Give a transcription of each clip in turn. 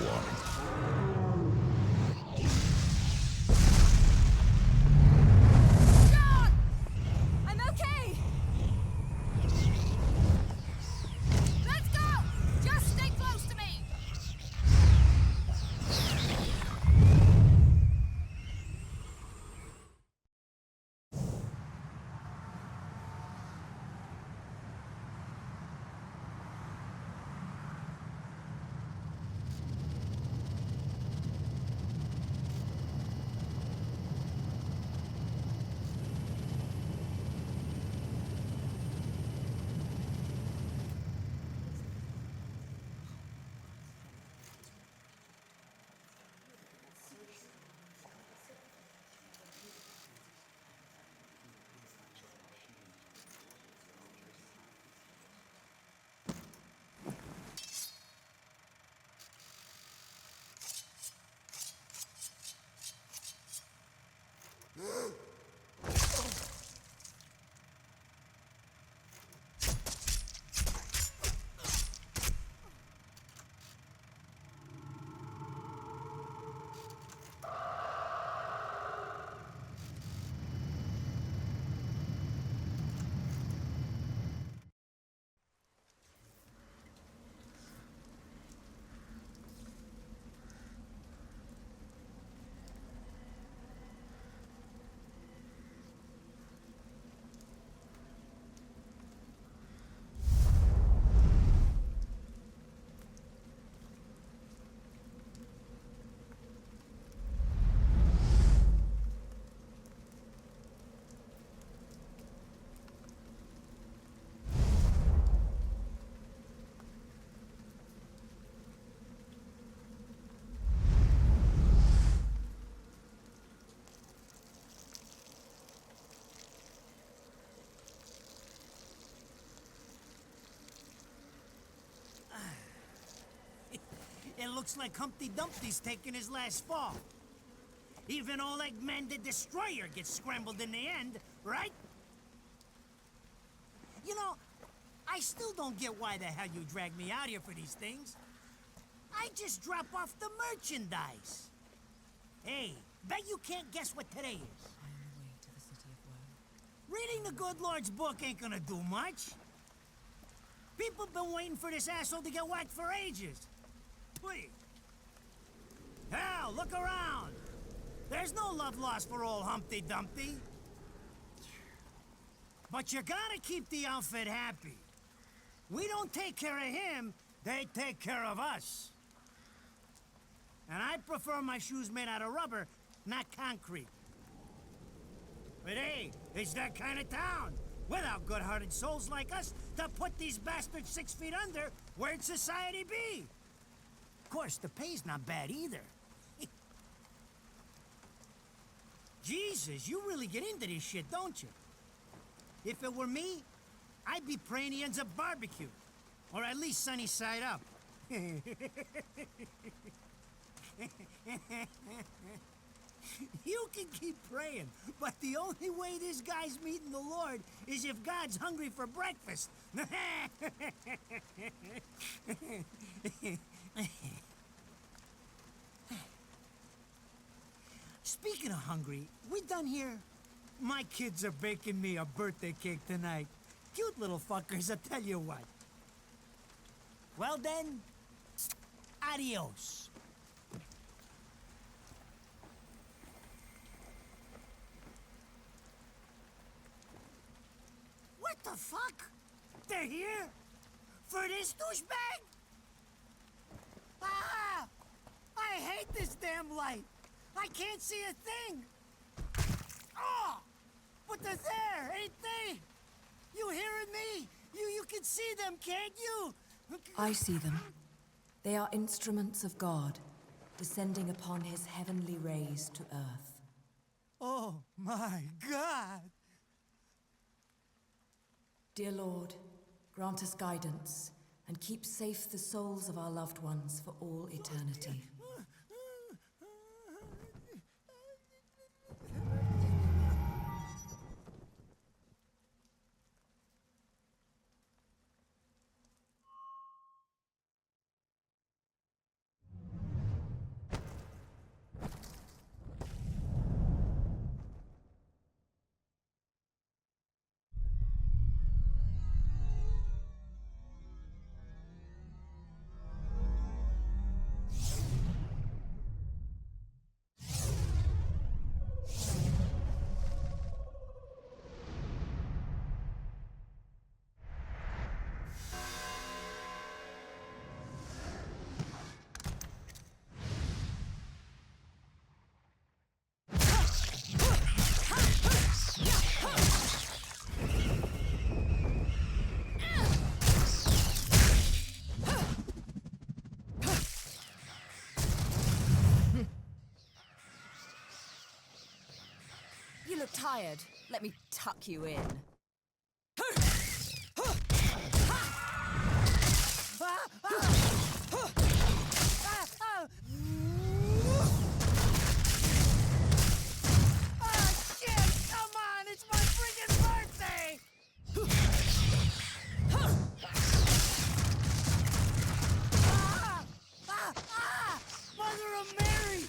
one. John! I'm okay! Let's go! Just stay close to me! It looks like Humpty Dumpty's taking his last fall. Even old Eggman the Destroyer gets scrambled in the end, right? You know, I still don't get why the hell you dragged me out here for these things. I just drop off the merchandise. Hey, bet you can't guess what today is. I am the way to the city of woe. Reading the good Lord's book ain't gonna do much. People been waiting for this asshole to get whacked for ages. Please. Hell, look around. There's no love lost for old Humpty Dumpty. But you gotta keep the outfit happy. We don't take care of him, they take care of us. And I prefer my shoes made out of rubber, not concrete. But hey, it's that kind of town. Without good-hearted souls like us to put these bastards 6 feet under, where'd society be? Of course, the pay's not bad either. Jesus, you really get into this shit, don't you? If it were me, I'd be praying he ends up barbecue. Or at least sunny side up. You can keep praying, but the only way this guy's meeting the Lord is if God's hungry for breakfast. Speaking of hungry, we done here? My kids are baking me a birthday cake tonight. Cute little fuckers, I tell you what. Well then, adios. What the fuck? They're here? For this douchebag? Ah! I hate this damn light. I can't see a thing. Oh! But they're there, ain't they? You hearing me? You can see them, can't you? I see them. They are instruments of God, descending upon his heavenly rays to earth. Oh my God! Dear Lord, grant us guidance and keep safe the souls of our loved ones for all eternity. look tired. Let me tuck you in. Shit! Come on! It's my friggin' birthday! Mother of Mary!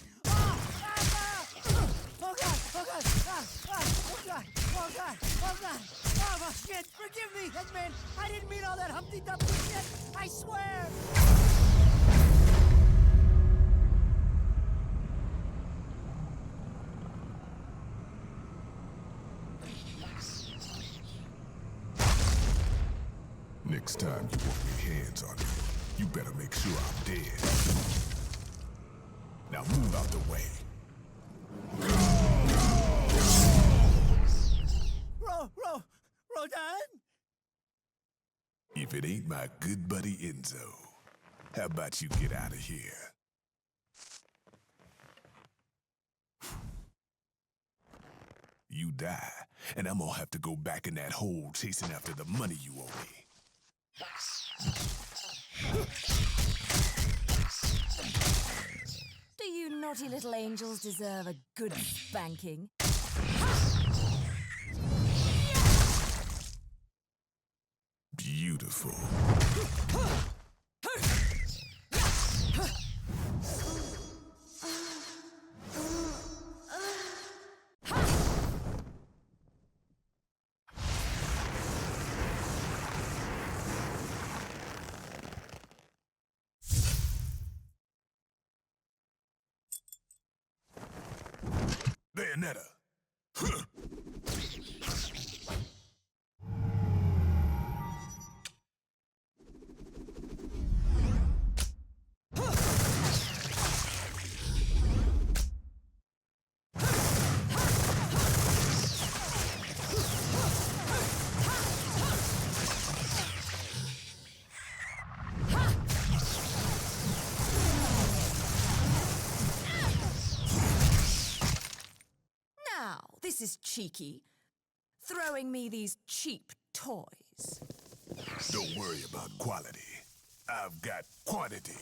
Oh God! Oh God! Oh shit! Forgive me, Headman! I didn't mean all that Humpty Dumpty shit! I swear! Next time you want your hands on me, you better make sure I'm dead. Now move out the way. Rodan? If it ain't my good buddy Enzo, how about you get out of here? You die, and I'm gonna have to go back in that hole chasing after the money you owe me. Do you naughty little angels deserve a good spanking? Beautiful. Bayonetta. This is cheeky. Throwing me these cheap toys. Don't worry about quality. I've got quantity.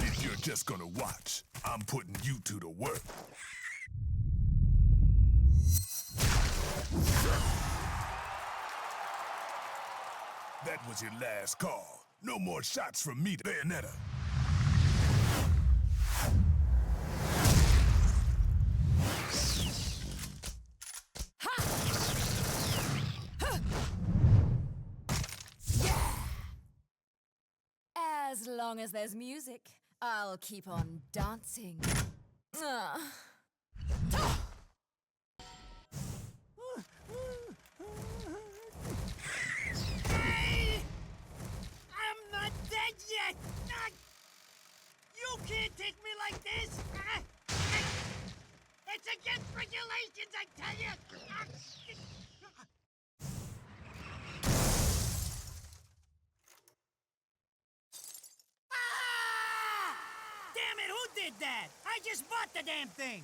If you're just gonna watch, I'm putting you two to work. That was your last call. No more shots from me, Bayonetta. As long as there's music, I'll keep on dancing. Hey! I'm not dead yet! You can't take me like this! It's against regulations, I tell you! Damn it, who did that? I just bought the damn thing!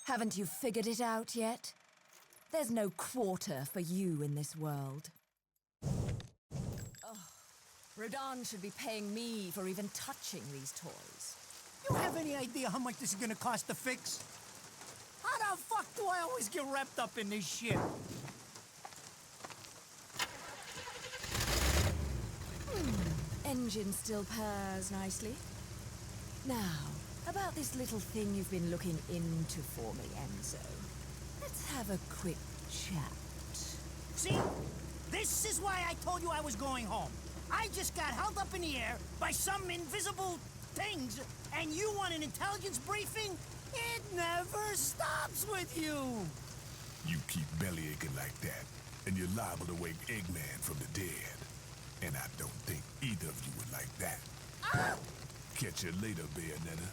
Haven't you figured it out yet? There's no quarter for you in this world. Oh, Rodan should be paying me for even touching these toys. You have any idea how much this is gonna cost to fix? How the fuck do I always get wrapped up in this shit? Engine still purrs nicely. Now, about this little thing you've been looking into for me, Enzo. Let's have a quick chat. See? This is why I told you I was going home. I just got held up in the air by some invisible things, and you want an intelligence briefing? It never stops with you! You keep bellyaching like that, and you're liable to wake Eggman from the dead. And I don't think either of you would like that. Ah! Catch you later, Bayonetta.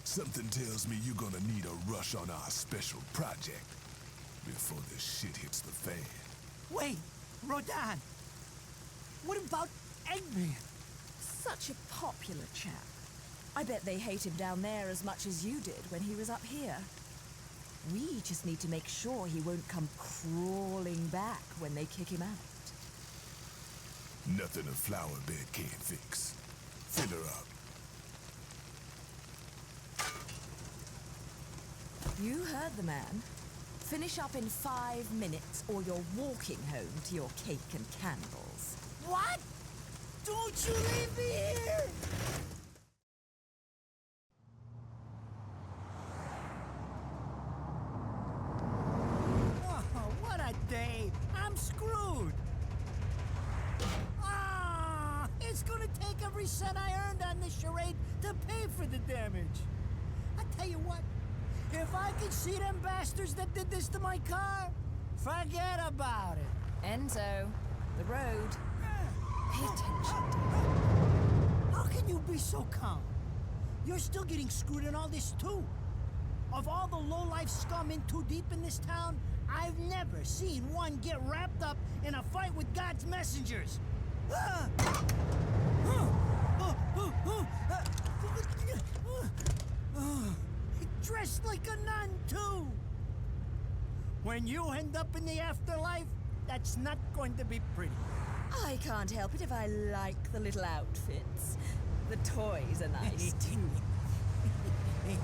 Something tells me you're gonna need a rush on our special project before this shit hits the fan. Wait, Rodan. What about Eggman? Such a popular chap. I bet they hate him down there as much as you did when he was up here. We just need to make sure he won't come crawling back when they kick him out. Nothing a flower bed can't fix. Fill her up. You heard the man. Finish up in 5 minutes or you're walking home to your cake and candles. What? Don't you leave me here! Oh, what a day! I'm screwed! Ah, it's gonna take every cent I earned on this charade to pay for the damage. I tell you what, if I could see them bastards that did this to my car, forget about it. Enzo, the road. Pay attention. How can you be so calm? You're still getting screwed in all this too. Of all the low-life scum in too deep in this town, I've never seen one get wrapped up in a fight with God's messengers. Dressed like a nun too. When you end up in the afterlife, that's not going to be pretty. I can't help it if I like the little outfits. The toys are nice too. Hey,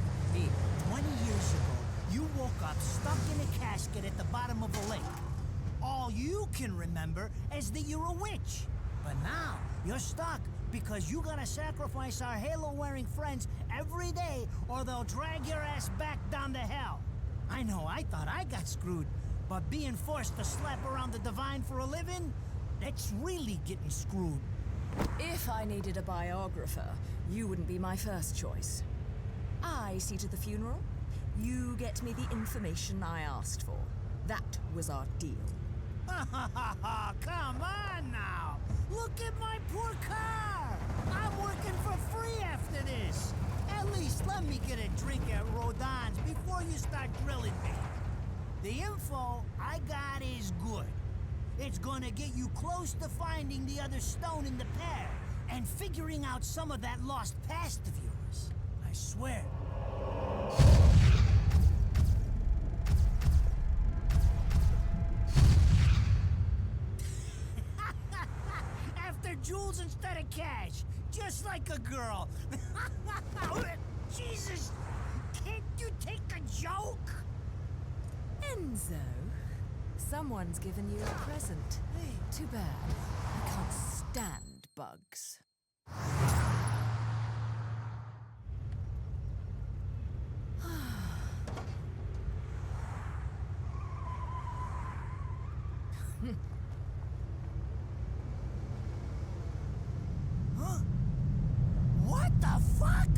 20 years ago, you woke up stuck in a casket at the bottom of a lake. All you can remember is that you're a witch. But now, you're stuck because you gotta sacrifice our halo-wearing friends every day or they'll drag your ass back down to hell. I know, I thought I got screwed, but being forced to slap around the divine for a living, that's really getting screwed. If I needed a biographer, you wouldn't be my first choice. I see to the funeral. You get me the information I asked for. That was our deal. Come on now! Look at my poor car! I'm working for free after this! At least let me get a drink at Rodon's before you start grilling me. The info I got is good. It's gonna get you close to finding the other stone in the pair and figuring out some of that lost past of yours. I swear. After jewels instead of cash, just like a girl. Jesus, can't you take a joke? Enzo, someone's given you a present. Too bad. I can't stand bugs. Huh? What the fuck?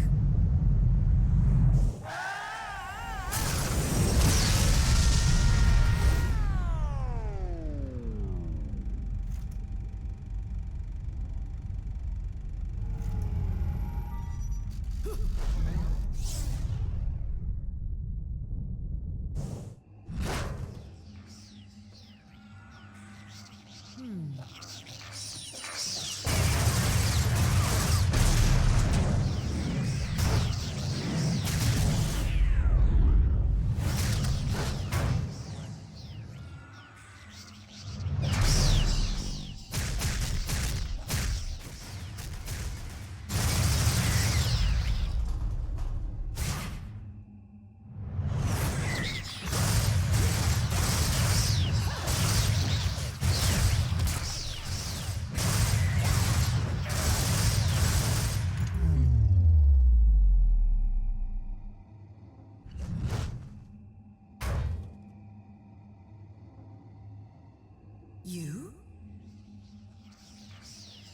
You?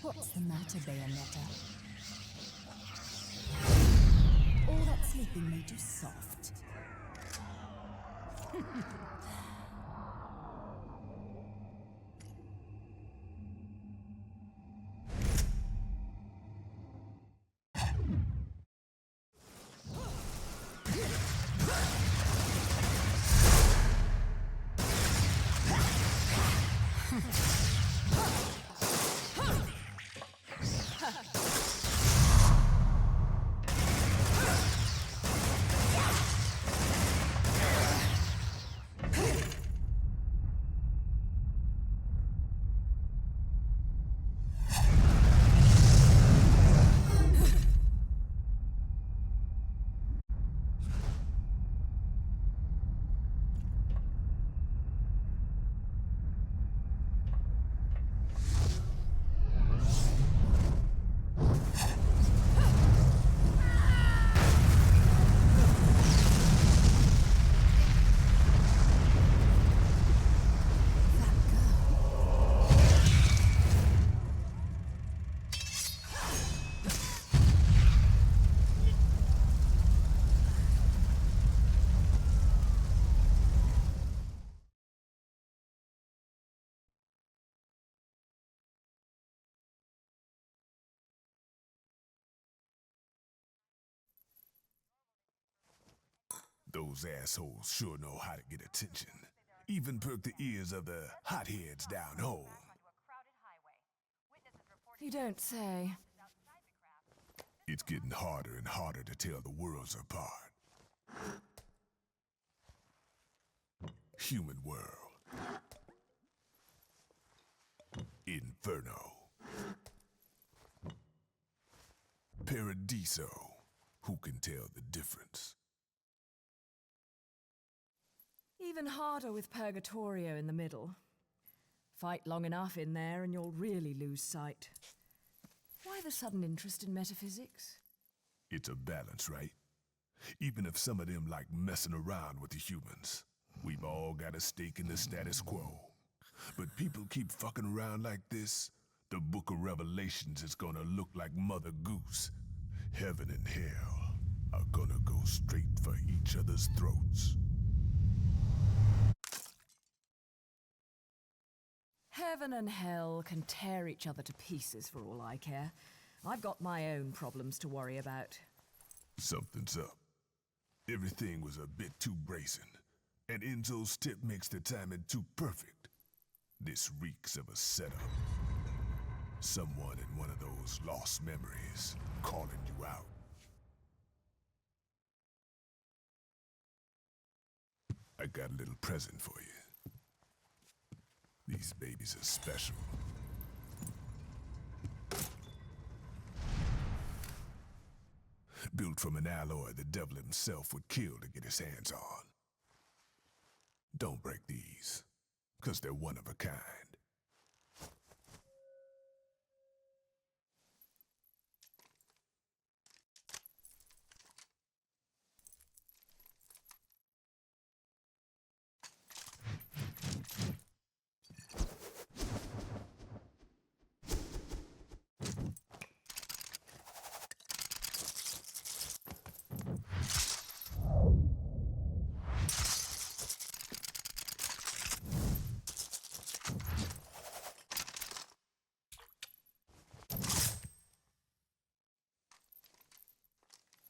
What's the matter, Bayonetta? All that sleeping made you soft. Those assholes sure know how to get attention. Even perk the ears of the hotheads down home. You don't say. It's getting harder and harder to tell the worlds apart. Human world. Inferno. Paradiso. Who can tell the difference? Even harder with Purgatorio in the middle. Fight long enough in there and you'll really lose sight. Why the sudden interest in metaphysics? It's a balance, right? Even if some of them like messing around with the humans. We've all got a stake in the status quo. But people keep fucking around like this, the Book of Revelations is gonna look like Mother Goose. Heaven and hell are gonna go straight for each other's throats. Heaven and hell can tear each other to pieces for all I care. I've got my own problems to worry about. Something's up. Everything was a bit too bracing, and Enzo's tip makes the timing too perfect. This reeks of a setup. Someone in one of those lost memories calling you out. I got a little present for you. These babies are special. Built from an alloy the devil himself would kill to get his hands on. Don't break these, 'cause they're one of a kind.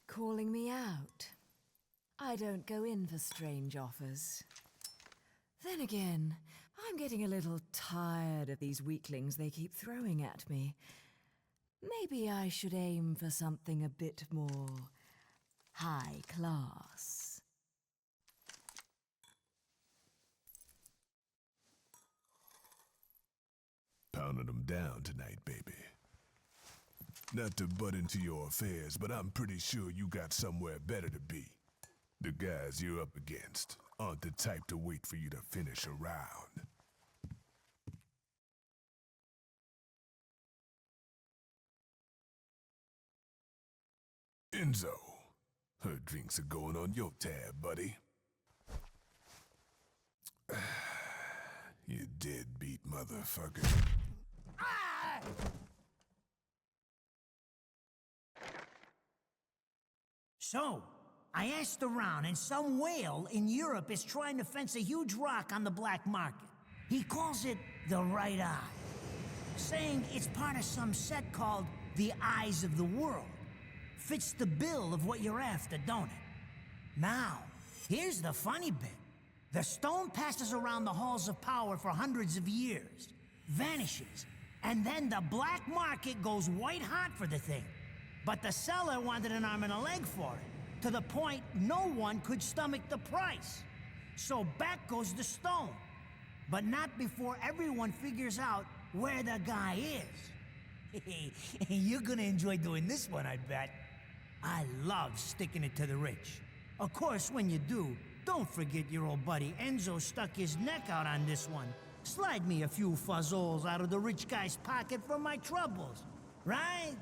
Calling me out. I don't go in for strange offers. Then again, I'm getting a little tired of these weaklings they keep throwing at me. Maybe I should aim for something a bit more high class. Pounding them down tonight, baby. Not to butt into your affairs, but I'm pretty sure you got somewhere better to be. The guys you're up against aren't the type to wait for you to finish a round. Enzo, her drinks are going on your tab, buddy. You deadbeat motherfucker. So, I asked around, and some whale in Europe is trying to fence a huge rock on the black market. He calls it the right eye, saying it's part of some set called the Eyes of the World. Fits the bill of what you're after, don't it? Now, here's the funny bit. The stone passes around the halls of power for hundreds of years, vanishes, and then the black market goes white hot for the thing. But the seller wanted an arm and a leg for it, to the point no one could stomach the price. So back goes the stone. But not before everyone figures out where the guy is. You're gonna enjoy doing this one, I bet. I love sticking it to the rich. Of course, when you do, don't forget your old buddy Enzo stuck his neck out on this one. Slide me a few fuzzoles out of the rich guy's pocket for my troubles, right?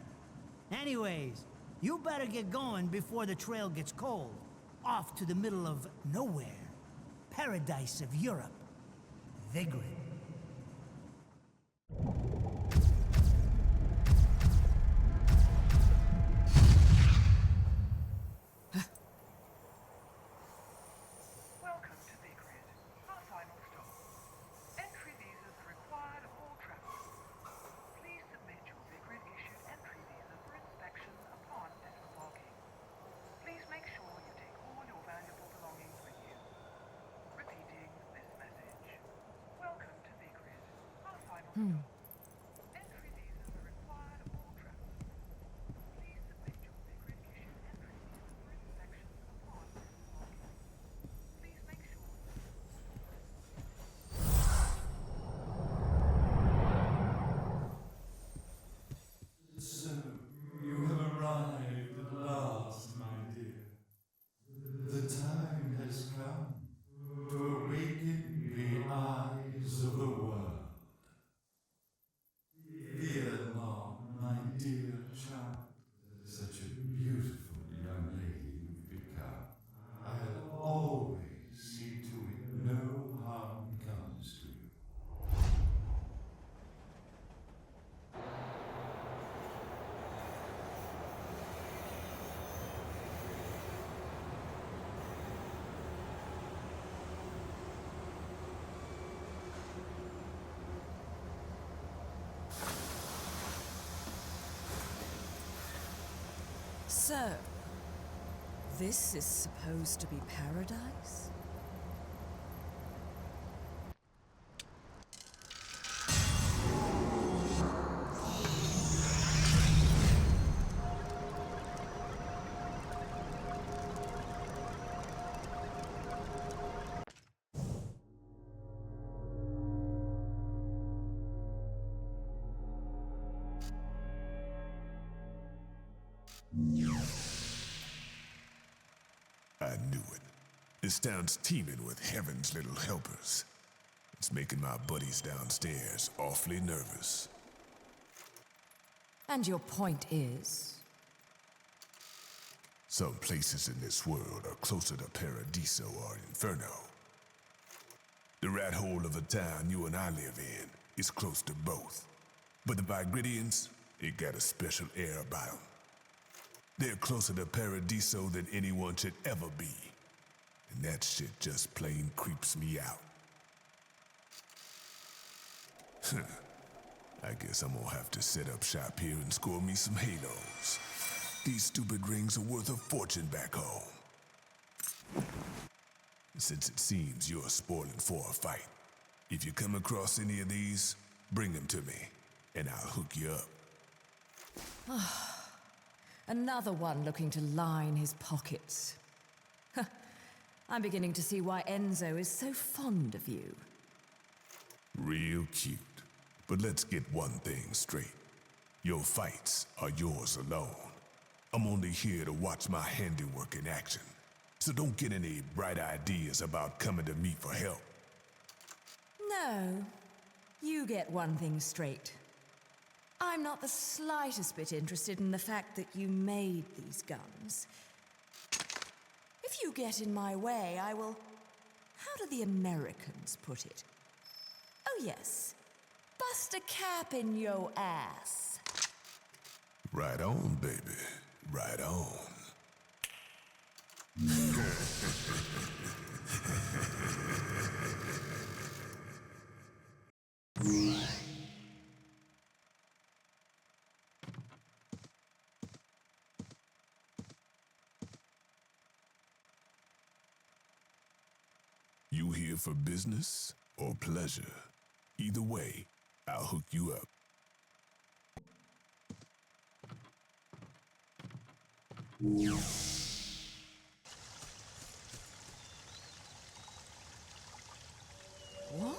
Anyways, you better get going before the trail gets cold. Off to the middle of nowhere. Paradise of Europe. Vigrid. Welcome to Vigrid, our final stop. Entry visas are required of all travelers. Please submit your Vigrid-issued entry visa for inspection upon disembarking. Please make sure you take all your valuable belongings with you. Repeating this message. Welcome to Vigrid, our final stop. Entry visas are required of all travelers. Please submit your Vigrid-issued entry visa for inspection upon disembarking. Please make sure. So, you have arrived at last, my dear. The time has come to awaken the eyes of the world. Fear not, my dear child. Such a beautiful young lady you've become. I'll always see to it no harm comes to you. So, this is supposed to be paradise? I knew it. This town's teeming with heaven's little helpers. It's making my buddies downstairs awfully nervous. And your point is? Some places in this world are closer to Paradiso or Inferno. The rat hole of a town you and I live in is close to both. But the Vigridians, it got a special air about them. They're closer to Paradiso than anyone should ever be. And that shit just plain creeps me out. I guess I'm gonna have to set up shop here and score me some halos. These stupid rings are worth a fortune back home. Since it seems you're spoiling for a fight, if you come across any of these, bring them to me, and I'll hook you up. Another one looking to line his pockets. I'm beginning to see why Enzo is so fond of you. Real cute. But let's get one thing straight. Your fights are yours alone. I'm only here to watch my handiwork in action. So don't get any bright ideas about coming to me for help. No, you get one thing straight. I'm not the slightest bit interested in the fact that you made these guns. If you get in my way, I will... How do the Americans put it? Oh, yes. Bust a cap in yo ass. Right on, baby. Right on. You here for business or pleasure? Either way, I'll hook you up. What?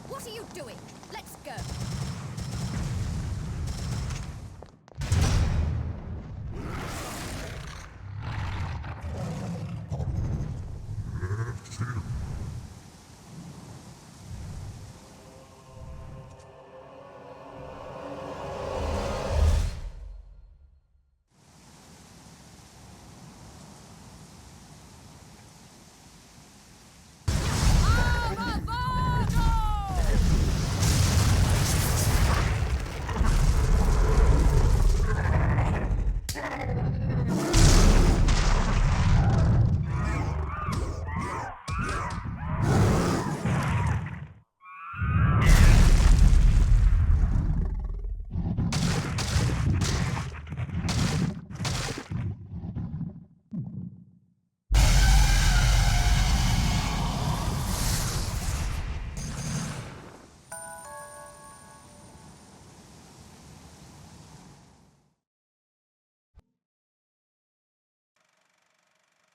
What are you doing? Let's go.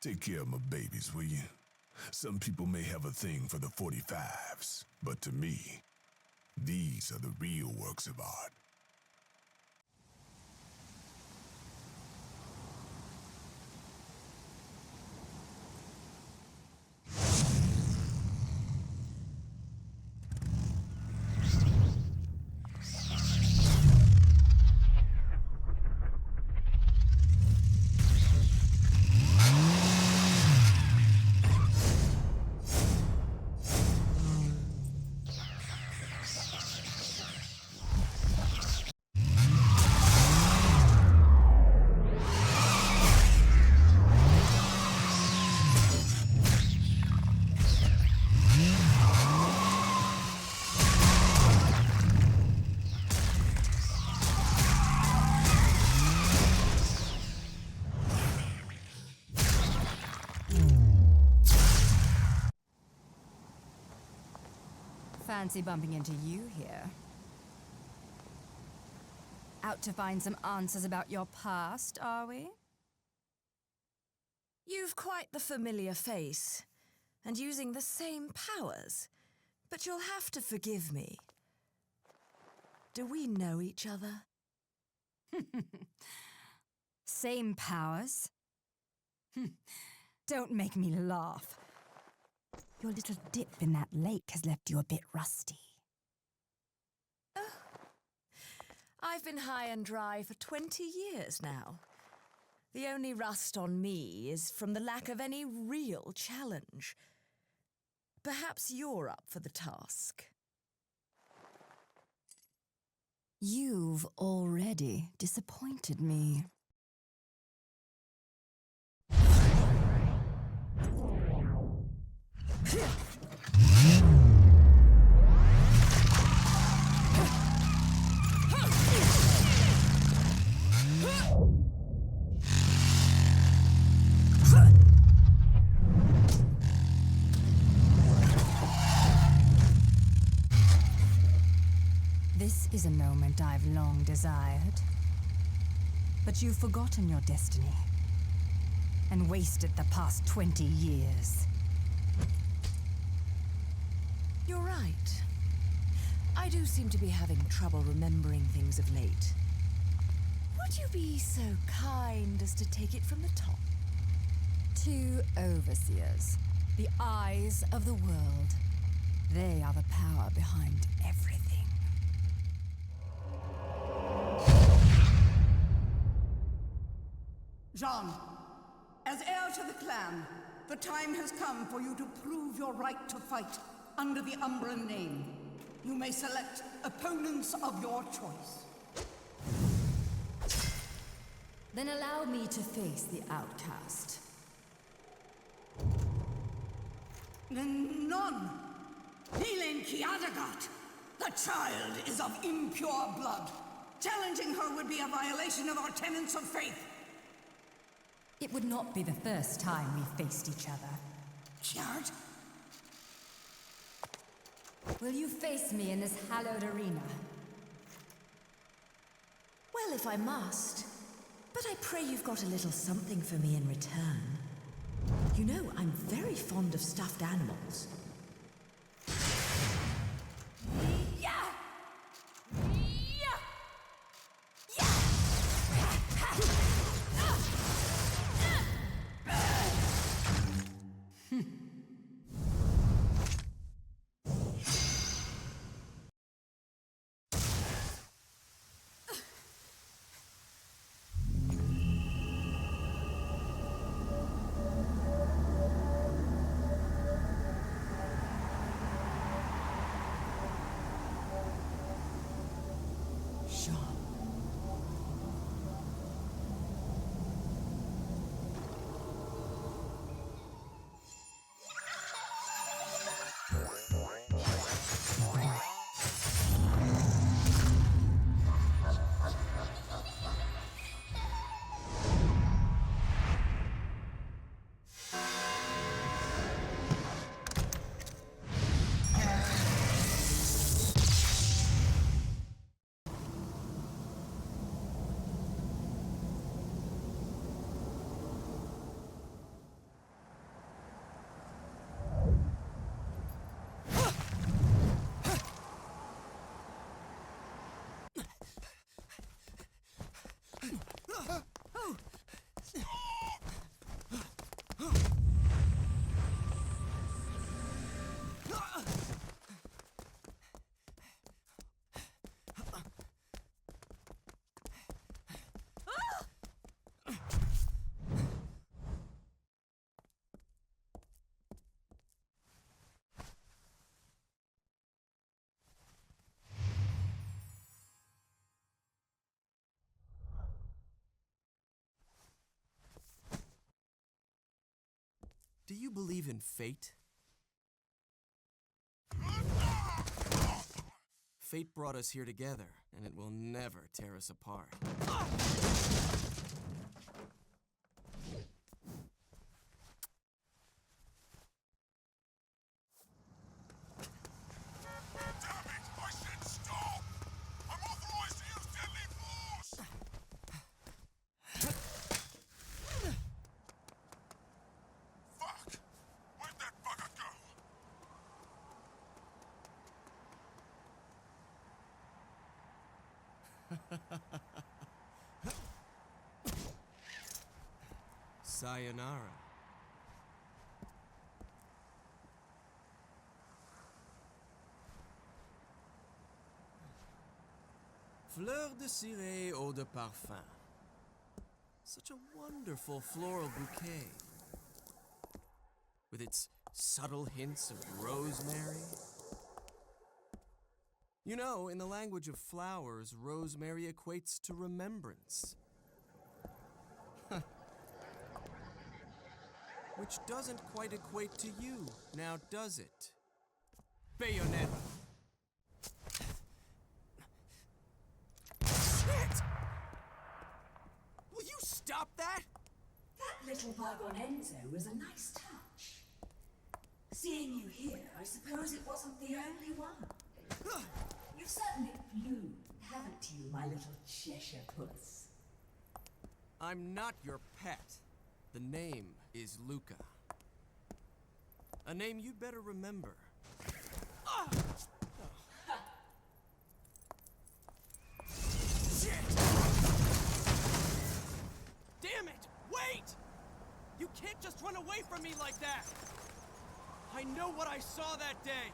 Take care of my babies, will you? Some people may have a thing for the 45s, but to me, these are the real works of art. Fancy bumping into you here. Out to find some answers about your past, are we? You've quite the familiar face. and using the same powers. But you'll have to forgive me. Do we know each other? Same powers? Don't make me laugh. Your little dip in that lake has left you a bit rusty. I've been high and dry for 20 years now. The only rust on me is from the lack of any real challenge. Perhaps you're up for the task. You've already disappointed me. This is a moment I've long desired. But you've forgotten your destiny and wasted the past 20 years. You're right. I do seem to be having trouble remembering things of late. Would you be so kind as to take it from the top? 2 overseers, the eyes of the world. They are the power behind everything. Jean, as heir to the clan, the time has come for you to prove your right to fight under the Umbran name. You may select opponents of your choice. Then allow me to face the outcast. None! Healing Kiadagat! The child is of impure blood. Challenging her would be a violation of our tenets of faith. It would not be the first time we faced each other. Kiard? Will you face me in this hallowed arena? Well, if I must. But I pray you've got a little something for me in return. You know, I'm very fond of stuffed animals. Do you believe in fate? Fate brought us here together, and it will never tear us apart. Sayonara. Fleur de ciré eau de parfum. Such a wonderful floral bouquet. With its subtle hints of rosemary. You know, in the language of flowers, rosemary equates to remembrance. Which doesn't quite equate to you, now does it? Bayonetta. Shit! Will you stop that? That little Bayonetta was a nice touch. Seeing you here, I suppose it wasn't the only one. You've certainly bloomed, haven't you, my little Cheshire puss? I'm not your pet. The name is Luca. A name you'd better remember. Shit! Damn it! Wait! You can't just run away from me like that! I know what I saw that day!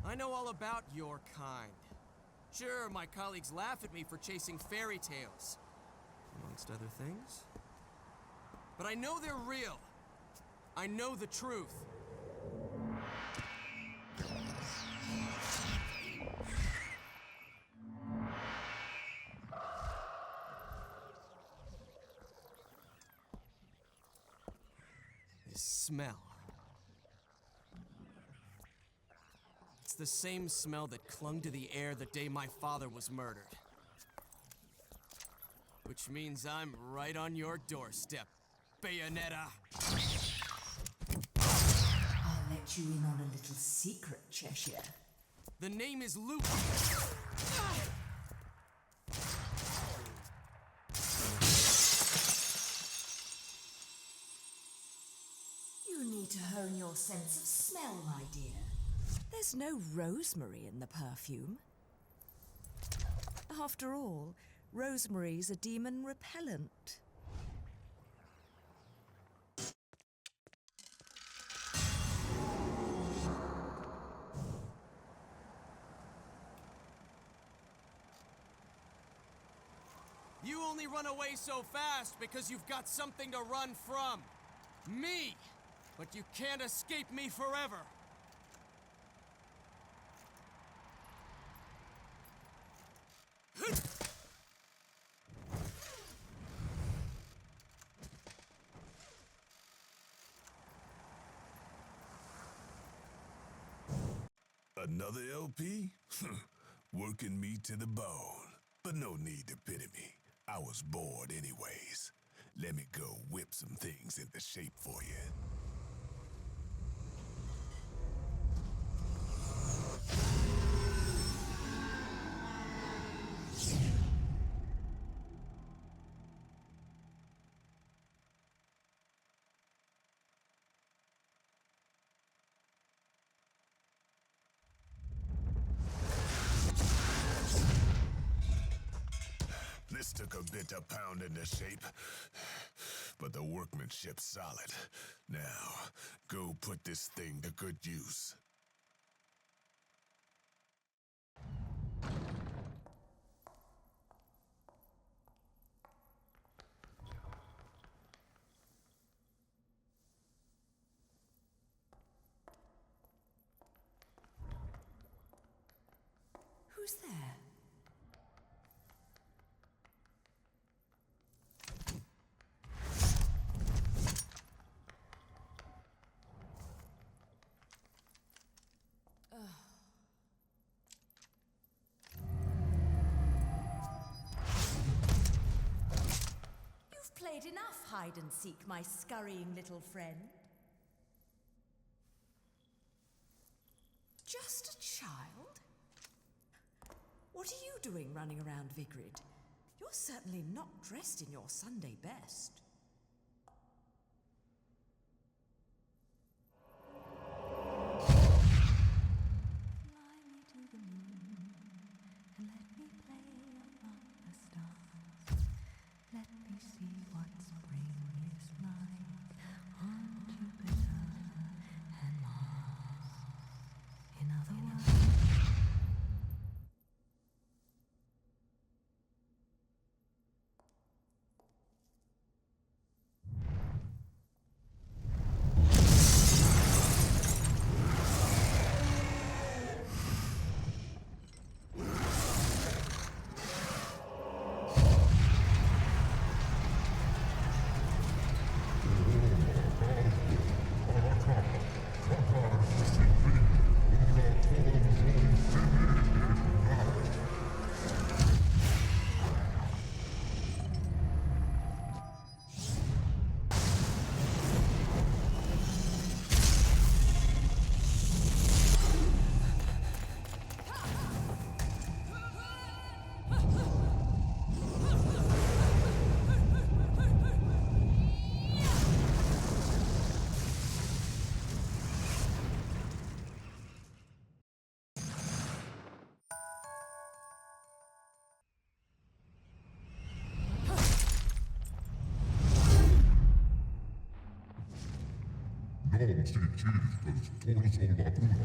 I know all about your kind. Sure, my colleagues laugh at me for chasing fairy tales, amongst other things. But I know they're real. I know the truth. This smell. It's the same smell that clung to the air the day my father was murdered. Which means I'm right on your doorstep, Bayonetta. I'll let you in on a little secret, Cheshire. The name is Luke. You need to hone your sense of smell, my dear. There's no rosemary in the perfume. After all, rosemary's a demon repellent. You only run away so fast because you've got something to run from. Me! But you can't escape me forever. Another LP? Working me to the bone. But no need to pity me. I was bored anyways. Let me go whip some things into shape for you. This took a bit of pounding to shape, but the workmanship's solid. Now, go put this thing to good use. Who's there? played enough hide and seek, my scurrying little friend. Just a child? What are you doing running around Vigrid? You're certainly not dressed in your Sunday best. Fly me to the moon and let me play among the stars. Let me see what spring is like on Jupiter and Mars. In other words, Non si circus, todos olla puna.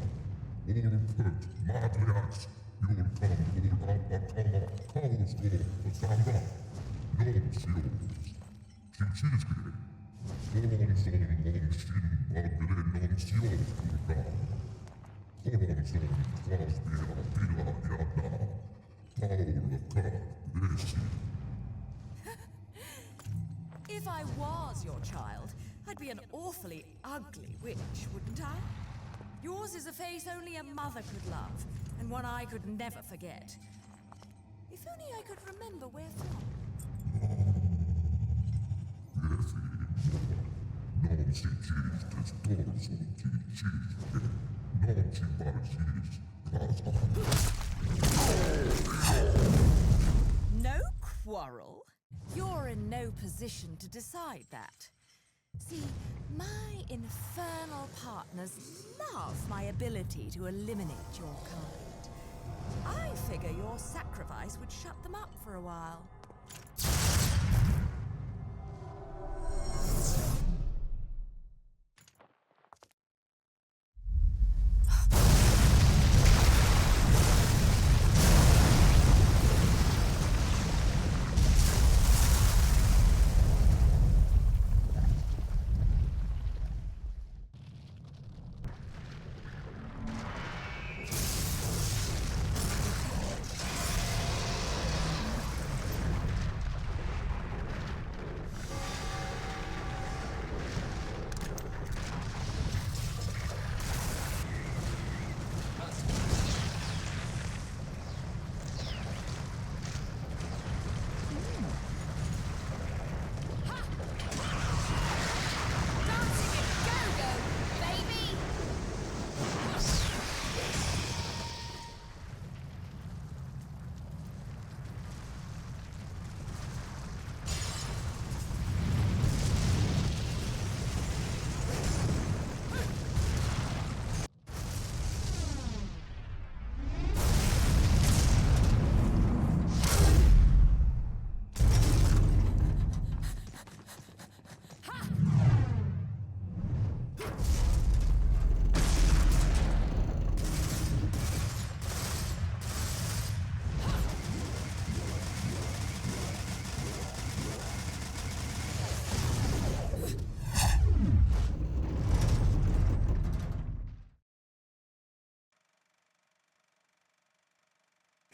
All put, matriarchs, you'll come, all abakama, kaos go, samba. Non si oros. Si circus. Koron son long shin, bagre non si oros purga. Koron son, twas bia, pila, yada. Pahl, ka, desi. If I was your child, I'd be an awfully ugly witch, wouldn't I? Yours is a face only a mother could love, and one I could never forget. If only I could remember where from. Non si circus, todos olla circus. Non si parcis, casa. No quarrel? You're in no position to decide that. See, my infernal partners love my ability to eliminate your kind. I figure your sacrifice would shut them up for a while.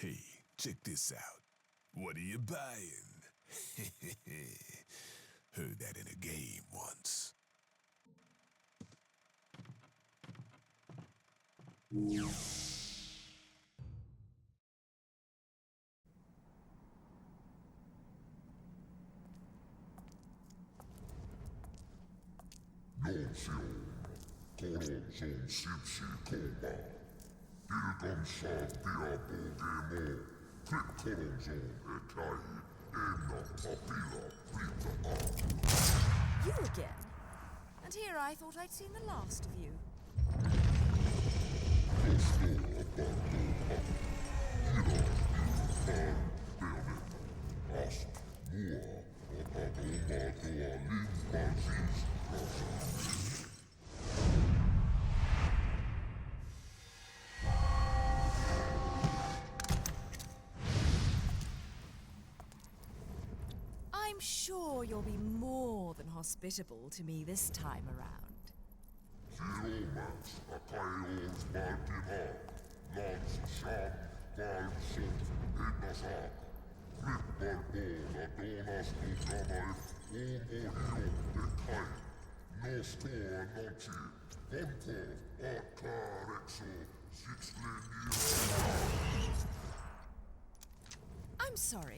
Hey, check this out. What are you buying? Heard that in a game once. You again? And here I thought I'd seen the last of you. I'm sure you'll be more than hospitable to me this time around. I'm sorry.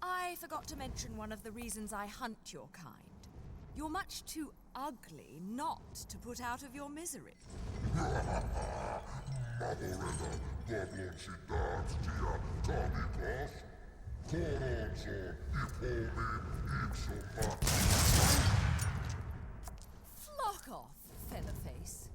I forgot to mention one of the reasons I hunt your kind. You're much too ugly not to put out of your misery. Flock off, Featherface.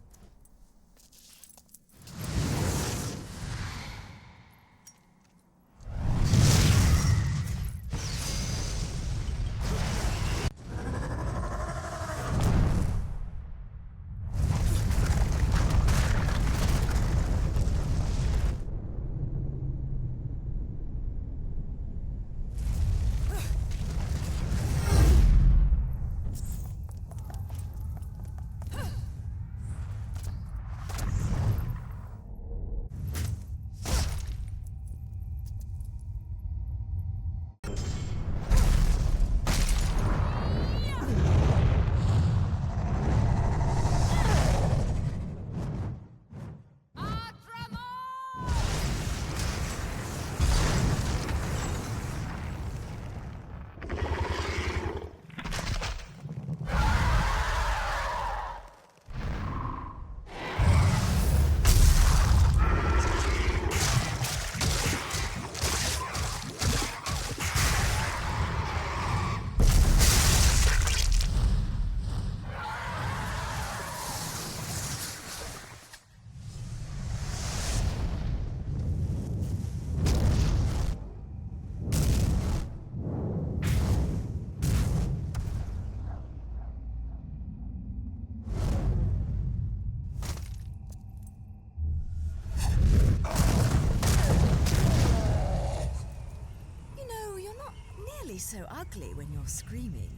So ugly when you're screaming.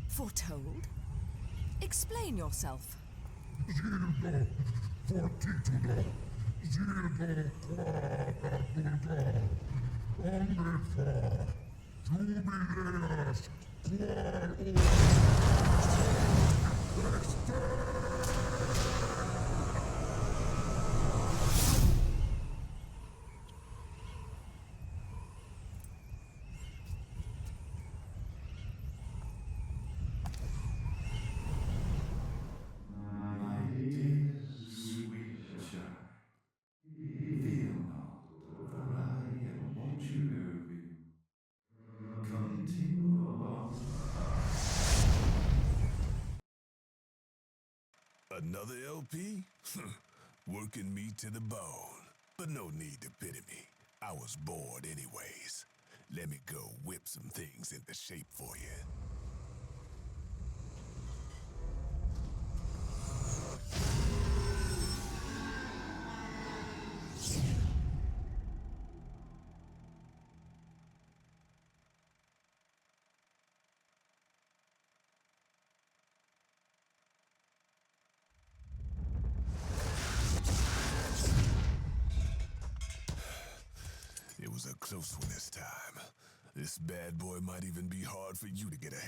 Foretold? Explain yourself. Another LP? Working me to the bone. But no need to pity me. I was bored anyways. Let me go whip some things into shape for you. It was a close one this time. This bad boy might even be hard for you to get a handle